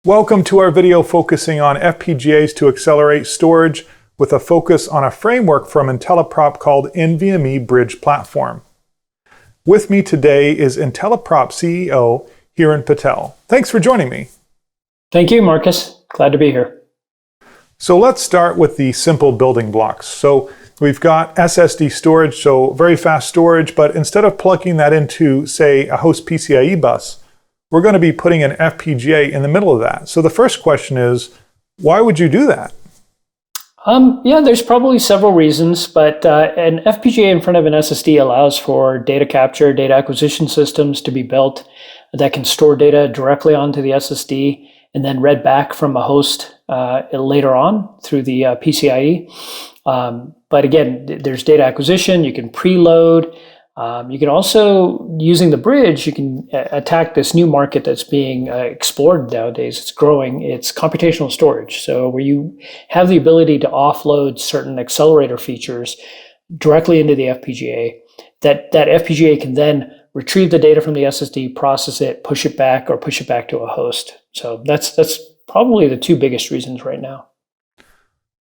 Welcome to our video focusing on FPGAs to accelerate storage with a focus on a framework from Intelliprop called NVMe Bridge Platform. With me today is Intelliprop CEO Hiran Patel. Thanks for joining me. Thank you, Marcus. Glad to be here. So let's start with the simple building blocks. So we've got SSD storage, so very fast storage, but instead of plugging that into, say, a host PCIe bus, we're going to be putting an FPGA in the middle of that. So the first question is, why would you do that? There's probably several reasons, but an FPGA in front of an SSD allows for data capture, data acquisition systems to be built that can store data directly onto the SSD and then read back from a host later on through the PCIe. But again, there's data acquisition, you can preload. You can also, using the bridge, you can attack this new market that's being explored nowadays. It's growing. It's computational storage. So where you have the ability to offload certain accelerator features directly into the FPGA, that FPGA can then retrieve the data from the SSD, process it, push it back to a host. So that's probably the two biggest reasons right now.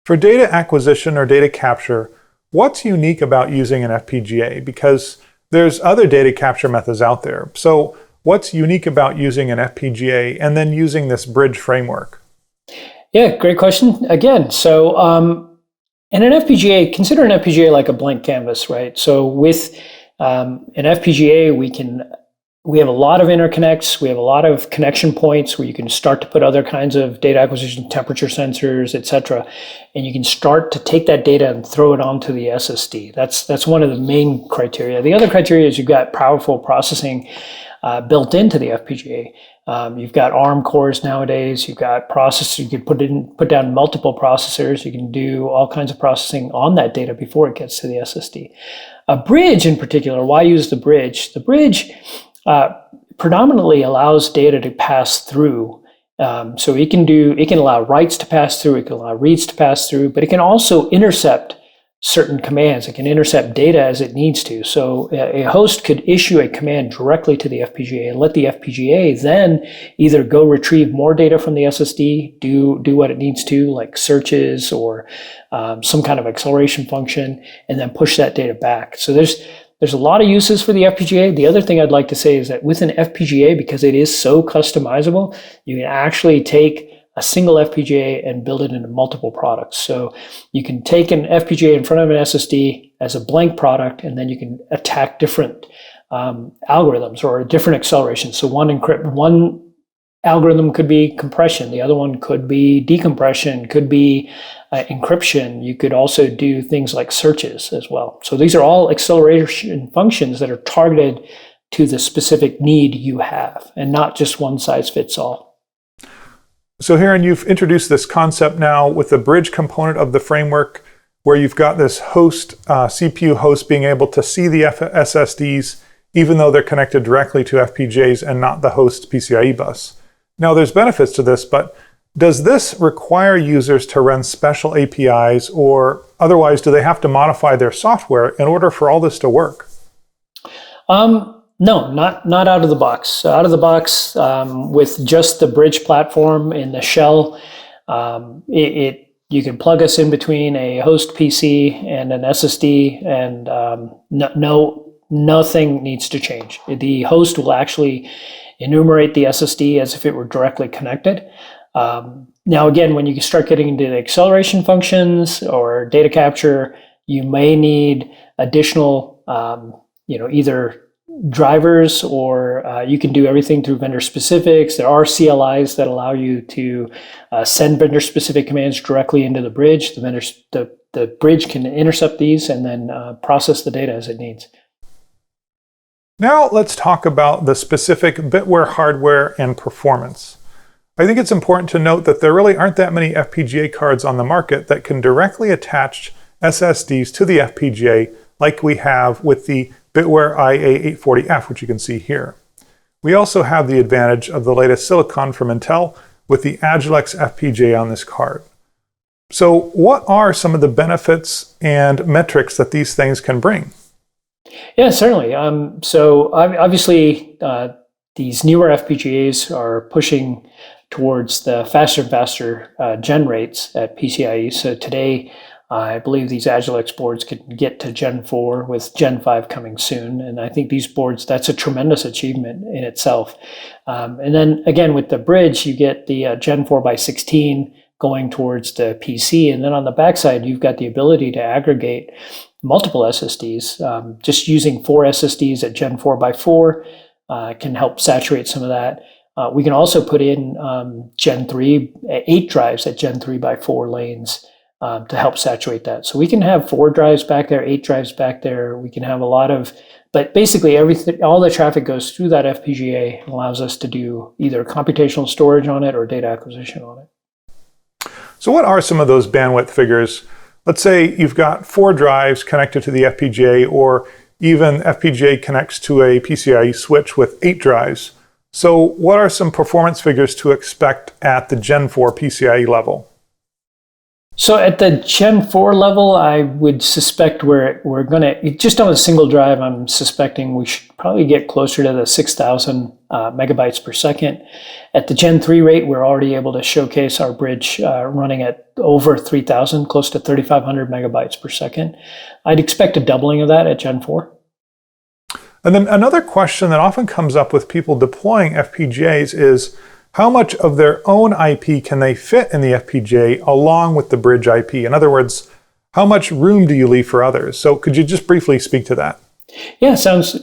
For data acquisition or data capture, what's unique about using an FPGA? Because there's other data capture methods out there. So what's unique about using an FPGA and then using this bridge framework? Yeah, great question. Again, so in an FPGA, consider an FPGA like a blank canvas, right? So with an FPGA, we have a lot of interconnects. We have a lot of connection points where you can start to put other kinds of data acquisition, temperature sensors, et cetera. And you can start to take that data and throw it onto the SSD. That's one of the main criteria. The other criteria is you've got powerful processing built into the FPGA. You've got ARM cores nowadays. You've got processors. You can put down multiple processors. You can do all kinds of processing on that data before it gets to the SSD. A bridge in particular, why use the bridge? The bridge predominantly allows data to pass through. So it can allow writes to pass through, it can allow reads to pass through, but it can also intercept certain commands. It can intercept data as it needs to. So a host could issue a command directly to the FPGA and let the FPGA then either go retrieve more data from the SSD, do what it needs to, like searches or some kind of acceleration function, and then push that data back. So there's a lot of uses for the FPGA. The other thing I'd like to say is that with an FPGA, because it is so customizable, you can actually take a single FPGA and build it into multiple products. So you can take an FPGA in front of an SSD as a blank product, and then you can attack different algorithms or different accelerations. So one algorithm could be compression, the other one could be decompression, could be encryption. You could also do things like searches as well. So these are all acceleration functions that are targeted to the specific need you have, and not just one size fits all. So Hiran, you've introduced this concept now with the bridge component of the framework, where you've got this host, CPU host, being able to see the SSDs, even though they're connected directly to FPGAs and not the host PCIe bus. Now, there's benefits to this, but does this require users to run special APIs, or otherwise do they have to modify their software in order for all this to work? No, not out of the box. Out of the box, with just the bridge platform in the shell, you can plug us in between a host PC and an SSD, and nothing needs to change. The host will actually enumerate the SSD as if it were directly connected. Now, again, when you start getting into the acceleration functions or data capture, you may need additional, either drivers, or you can do everything through vendor specifics. There are CLIs that allow you to send vendor specific commands directly into the bridge. The bridge can intercept these and then process the data as it needs. Now let's talk about the specific BittWare hardware and performance. I think it's important to note that there really aren't that many FPGA cards on the market that can directly attach SSDs to the FPGA like we have with the BittWare IA840F, which you can see here. We also have the advantage of the latest silicon from Intel with the Agilex FPGA on this card. So what are some of the benefits and metrics that these things can bring? Yeah, certainly. So obviously, these newer FPGAs are pushing towards the faster and faster gen rates at PCIe. So today, I believe these Agilex boards could get to Gen 4 with Gen 5 coming soon. And I think these boards, that's a tremendous achievement in itself. And then again, with the bridge, you get the Gen 4 by 16 going towards the PC. And then on the backside, you've got the ability to aggregate multiple SSDs. Just using 4 SSDs at Gen 4 by 4 can help saturate some of that. We can also put in Gen 3, 8 drives at Gen 3 by 4 lanes to help saturate that. So we can have 4 drives back there, 8 drives back there. We can have a lot of, but basically everything, all the traffic goes through that FPGA and allows us to do either computational storage on it or data acquisition on it. So what are some of those bandwidth figures? Let's say you've got 4 drives connected to the FPGA, or even FPGA connects to a PCIe switch with 8 drives. So what are some performance figures to expect at the Gen 4 PCIe level? So at the Gen 4 level, I would suspect we're going to, just on a single drive, I'm suspecting we should probably get closer to the 6,000 megabytes per second. At the Gen 3 rate, we're already able to showcase our bridge running at over 3,000, close to 3,500 megabytes per second. I'd expect a doubling of that at Gen 4. And then another question that often comes up with people deploying FPGAs is, how much of their own IP can they fit in the FPGA along with the bridge IP? In other words, how much room do you leave for others? So could you just briefly speak to that? Yeah, sounds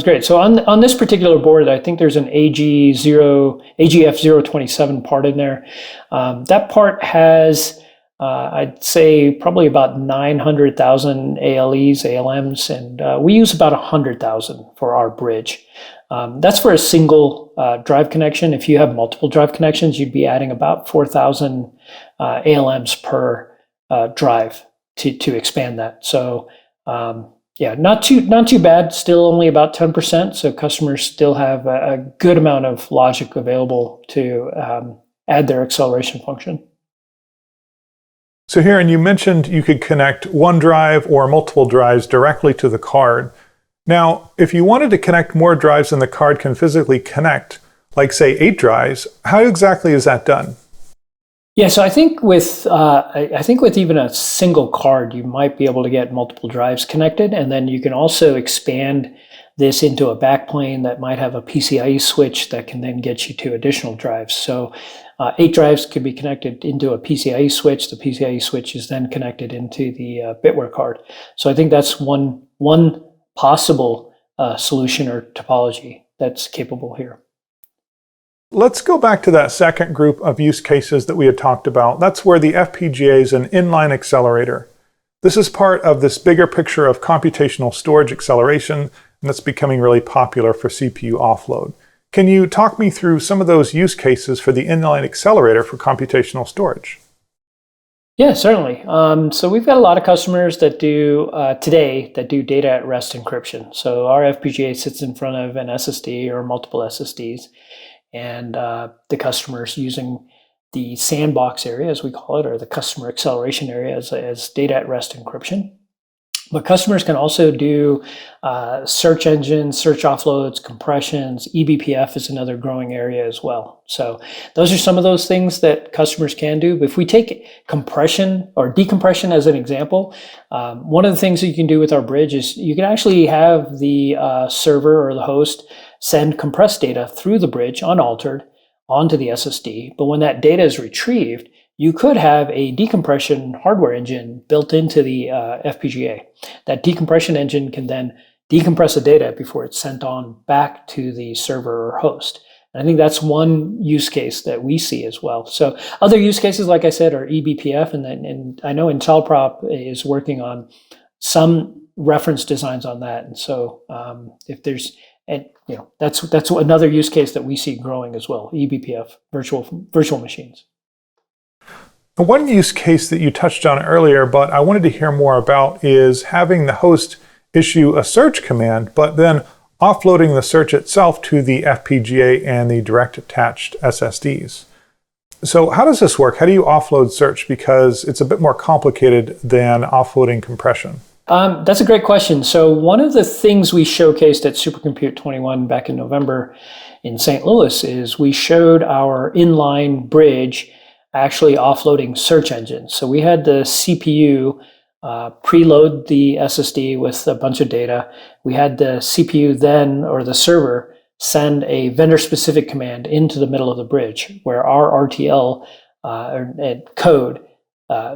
great. So on this particular board, I think there's an AGF027 part in there. That part has, I'd say, probably about 900,000 ALEs, ALMs, and we use about 100,000 for our bridge. That's for a single drive connection. If you have multiple drive connections, you'd be adding about 4,000 ALMs per drive to expand that. So yeah, not too bad. Still only about 10%. So customers still have a good amount of logic available to add their acceleration function. So here, and you mentioned you could connect one drive or multiple drives directly to the card. Now, if you wanted to connect more drives than the card can physically connect, like say 8 drives, how exactly is that done? Yeah, so I think with even a single card, you might be able to get multiple drives connected, and then you can also expand this into a backplane that might have a PCIe switch that can then get you to additional drives. So 8 drives could be connected into a PCIe switch. The PCIe switch is then connected into the BittWare card. So I think that's one possible solution or topology that's capable here. Let's go back to that second group of use cases that we had talked about. That's where the FPGA is an inline accelerator. This is part of this bigger picture of computational storage acceleration, and that's becoming really popular for CPU offload. Can you talk me through some of those use cases for the inline accelerator for computational storage? Yeah, certainly. So we've got a lot of customers that do today that do data at rest encryption. So our FPGA sits in front of an SSD or multiple SSDs, and the customer's using the sandbox area, as we call it, or the customer acceleration area as data at rest encryption. But customers can also do search engines, search offloads, compressions. eBPF is another growing area as well. So those are some of those things that customers can do. But if we take compression or decompression as an example, one of the things that you can do with our bridge is you can actually have the server or the host send compressed data through the bridge unaltered onto the SSD. But when that data is retrieved, you could have a decompression hardware engine built into the FPGA. That decompression engine can then decompress the data before it's sent on back to the server or host. And I think that's one use case that we see as well. So other use cases, like I said, are eBPF, and I know Intelliprop is working on some reference designs on that. And so if there's, and that's another use case that we see growing as well. eBPF, virtual machines. One use case that you touched on earlier, but I wanted to hear more about, is having the host issue a search command, but then offloading the search itself to the FPGA and the direct attached SSDs. So how does this work? How do you offload search? Because it's a bit more complicated than offloading compression. That's a great question. So one of the things we showcased at Supercompute 21 back in November in St. Louis is we showed our inline bridge actually offloading search engines. So we had the CPU preload the SSD with a bunch of data. We had the CPU then, or the server, send a vendor-specific command into the middle of the bridge, where our RTL code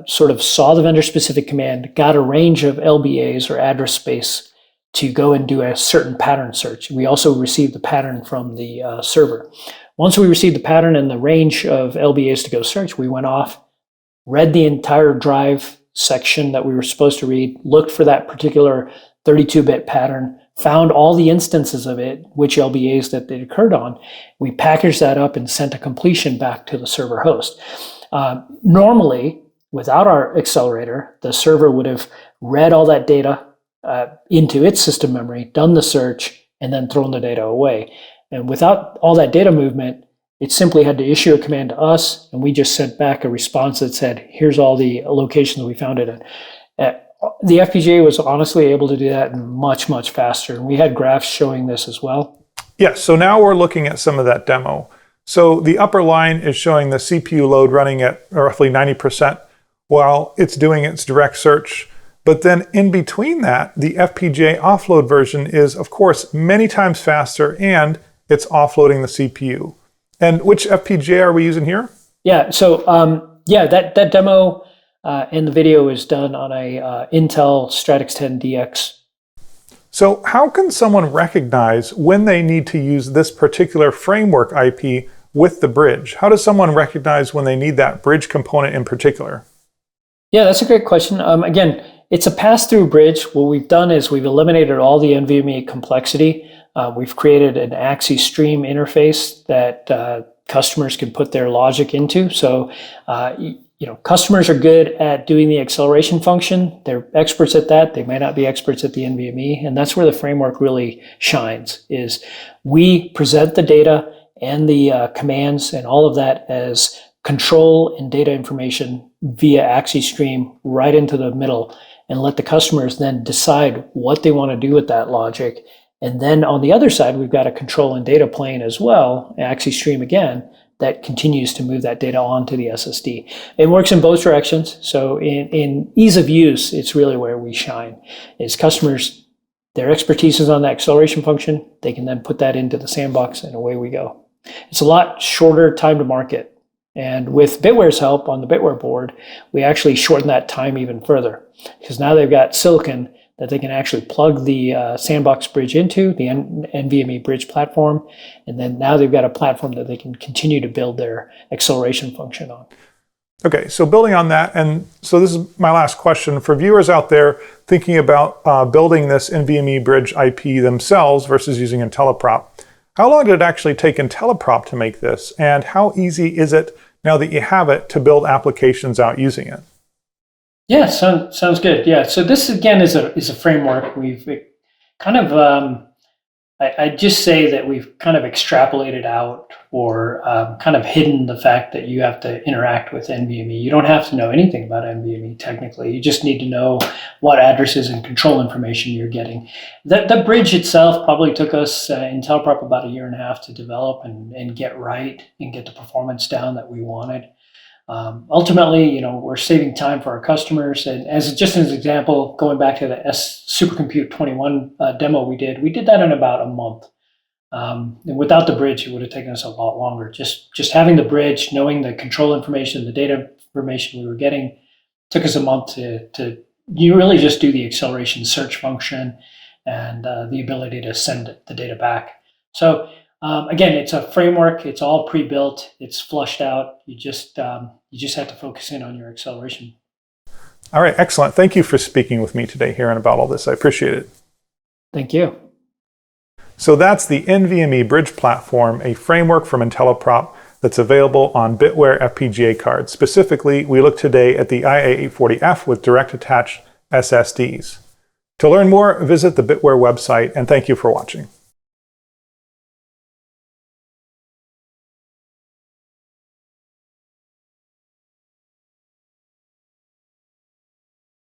sort of saw the vendor-specific command, got a range of LBAs or address space to go and do a certain pattern search. We also received the pattern from the server. Once we received the pattern and the range of LBAs to go search, we went off, read the entire drive section that we were supposed to read, looked for that particular 32-bit pattern, found all the instances of it, which LBAs that it occurred on. We packaged that up and sent a completion back to the server host. Normally, without our accelerator, the server would have read all that data into its system memory, done the search, and then thrown the data away. And without all that data movement, it simply had to issue a command to us, and we just sent back a response that said, here's all the locations we found it in. The FPGA was honestly able to do that much, much faster. And we had graphs showing this as well. Yes, so now we're looking at some of that demo. So the upper line is showing the CPU load running at roughly 90% while it's doing its direct search. But then in between that, the FPGA offload version is, of course, many times faster, and it's offloading the CPU. And which FPGA are we using here? Yeah, so that demo and the video is done on a Intel Stratix 10 DX. So how can someone recognize when they need to use this particular framework IP with the bridge? How does someone recognize when they need that bridge component in particular? Yeah, that's a great question. Again, it's a pass-through bridge. What we've done is we've eliminated all the NVMe complexity. We've created an AXI stream interface that customers can put their logic into. So, customers are good at doing the acceleration function. They're experts at that. They might not be experts at the NVMe. And that's where the framework really shines, is we present the data and the commands and all of that as control and data information via AXI stream right into the middle, and let the customers then decide what they want to do with that logic. And then on the other side, we've got a control and data plane as well, AXI stream again, that continues to move that data onto the SSD. It works in both directions. So in ease of use, it's really where we shine. Is customers, their expertise is on the acceleration function. They can then put that into the sandbox, and away we go. It's a lot shorter time to market. And with BittWare's help on the BittWare board, we actually shorten that time even further, because now they've got silicon that they can actually plug the sandbox bridge into, the NVMe bridge platform, and then now they've got a platform that they can continue to build their acceleration function on. Okay, so building on that, and so this is my last question for viewers out there thinking about building this NVMe bridge IP themselves versus using Intelliprop. How long did it actually take Intelliprop to make this, and how easy is it now that you have it to build applications out using it? Yeah, sounds good. Yeah, so this again is a framework. We've kind of I'd just say that we've kind of extrapolated out or kind of hidden the fact that you have to interact with NVMe. You don't have to know anything about NVMe technically. You just need to know what addresses and control information you're getting. The bridge itself probably took us Intelliprop about 1.5 years to develop and get right and get the performance down that we wanted. Ultimately, we're saving time for our customers. And just as an example, going back to the Supercompute 21 demo we did that in about a month. And without the bridge, it would have taken us a lot longer. Just having the bridge, knowing the control information, the data information we were getting, took us a month to you really just do the acceleration search function and the ability to send the data back. So again, it's a framework. It's all pre-built. It's flushed out. You just have to focus in on your acceleration. All right, excellent. Thank you for speaking with me today, hearing about all this. I appreciate it. Thank you. So that's the NVMe Bridge Platform, a framework from Intelliprop that's available on BittWare FPGA cards. Specifically, we look today at the IA840F with direct attached SSDs. To learn more, visit the BittWare website, and thank you for watching.